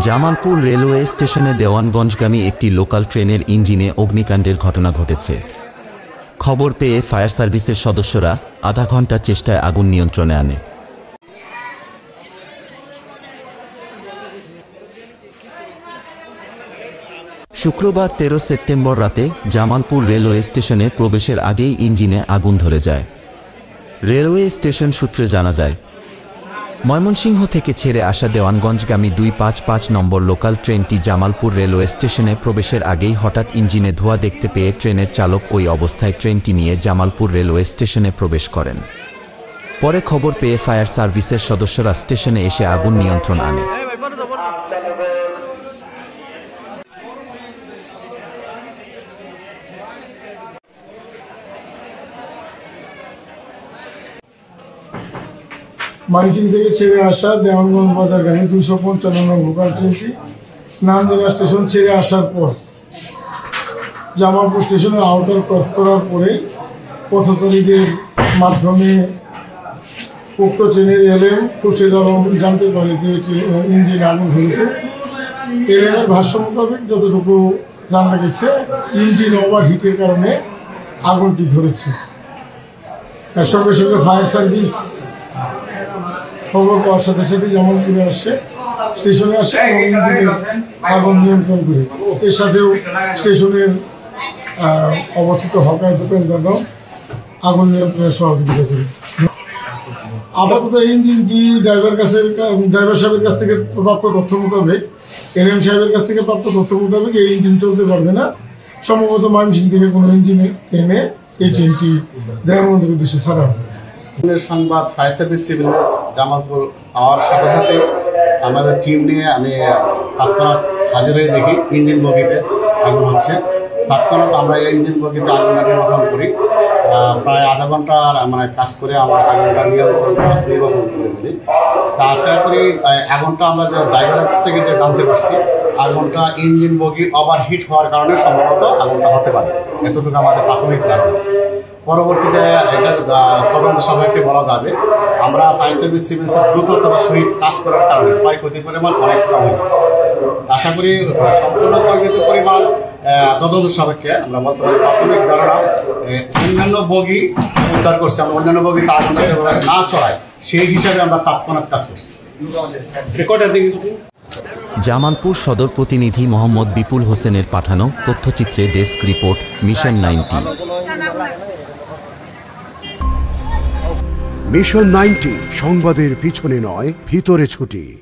Jamalpur railway স্টেশনে দেওয়ানগঞ্জগামী একটি local ট্রেনের ইঞ্জিনে অগ্নিকাণ্ডের ঘটনা ঘটেছে। খবর পেয়ে ফায়ার সার্ভিসের সদস্যরা আধা ঘন্টার চেষ্টায় আগুন নিয়ন্ত্রণে আনে। শুক্রবার 13 সেপ্টেম্বর রাতে জামালপুর রেলওয়ে স্টেশনে প্রবেশের আগেই ইঞ্জিনে আগুন ধরে যায়। রেলওয়ে স্টেশন সূত্রে জানা যায়, ময়মনসিংহ থেকে ছেড়ে আসা দেওয়ানগঞ্জগামী 255 নম্বর লোকাল ট্রেনটি জামালপুর রেলওয়ে স্টেশনে প্রবেশের আগেই হঠাৎ ইঞ্জিনে ধোঁয়া দেখতে পেয়ে ট্রেনের চালক ওই অবস্থায় ট্রেনটি নিয়ে জামালপুর রেলওয়ে স্টেশনে প্রবেশ করেন। পরে খবর পেয়ে ফায়ার সার্ভিসের সদস্যরা স্টেশনে এসে আগুন নিয়ন্ত্রণ আনে। ময়মনসিংহ থেকে ছেড়ে আসা দেওয়ানগঞ্জ বাজারগামী 255 নং লোকাল ট্রেনটি নামদিনা স্টেশন ছেড়ে আসার পর জামালপুর স্টেশনের আউটার ক্রস করার পরে পথচারীদের মাধ্যমে উক্ত ট্রেনের এলএম খুরশেদ আলম জানতে পারে যে ইঞ্জিনে আগুন ধরেছে। এলএমের ভাষ্য মোতাবেক যতটুকু জানা গেছে, ইঞ্জিন ওভারহিটের কারণে আগুনটি ধরেছে। এর সঙ্গে সঙ্গে ফায়ার সার্ভিস খবর পাওয়ার সাথে সাথে জামালপুরে আসে, স্টেশনে আসে এবং ইঞ্জিনের আগুন নিয়ন্ত্রণ করে। এর সাথেও স্টেশনের অবস্থিত হকার দোকানদাররাও আগুন নিয়ন্ত্রণে সহযোগিতা করে। আপাতত ইঞ্জিনটি ড্রাইভার সাহেবের কাছ থেকে প্রাপ্ত তথ্য মোতাবেক, এলএম সাহেবের কাছ থেকে প্রাপ্ত তথ্য মোতাবেক এই ইঞ্জিন চলতে পারবে না। সম্ভবত ময়মনসিংহ থেকে কোনো ইঞ্জিনে এনে এই ট্রেনটি দেওয়ানগঞ্জের উদ্দেশ্যে ছাড়া হবে। সংবাদ ফায়ার সার্ভিস সিভিল জামালপুর পাওয়ার সাথে সাথে আমাদের টিম নিয়ে আমি তৎক্ষণাৎ হাজির হয়ে দেখি ইঞ্জিন বগিতে আগুন হচ্ছে। তৎক্ষণাৎ আমরা এই ইঞ্জিন বগিতে আগুনটা নির্বাপন করি। প্রায় আধা ঘন্টা কাজ করে আমার আগুনটা নির্বাপন করে ফেলি। তা আশা করি আগুনটা আমরা যে ড্রাইভারের কাছ থেকে যে জানতে পারছি, আগুনটা ইঞ্জিন বগি ওভারহিট হওয়ার কারণে সম্ভবত আগুনটা হতে পারে, এতটুকু আমাদের প্রাথমিক ধারণা। পরবর্তীতে এটা তদন্ত সাপেক্ষে বলা যাবে। আমরা ফায়ার সার্ভিস সিভিলসের দ্রুততার সহিত কাজ করার কারণে ক্ষয়ক্ষতির পরিমাণ অনেক কম হয়েছে। আশা করি সম্পূর্ণ ক্ষয়ক্ষতির পরিমাণ তদন্ত সাপেক্ষে আমরা বলতে পারি প্রাথমিক ধারণা অন্যান্য বগি উদ্ধার করছি। আমরা অন্যান্য বগি তার না ছড়ায় সেই হিসাবে আমরা তৎক্ষণাৎ কাজ করছি। জামালপুর সদর প্রতিনিধি মোহাম্মদ বিপুল হোসেনের পাঠানো তথ্যচিত্রে ডেস্ক রিপোর্ট, মিশন 90। মিশন 90 সংবাদের পিছনে নয়, ভিতরে ছুটি।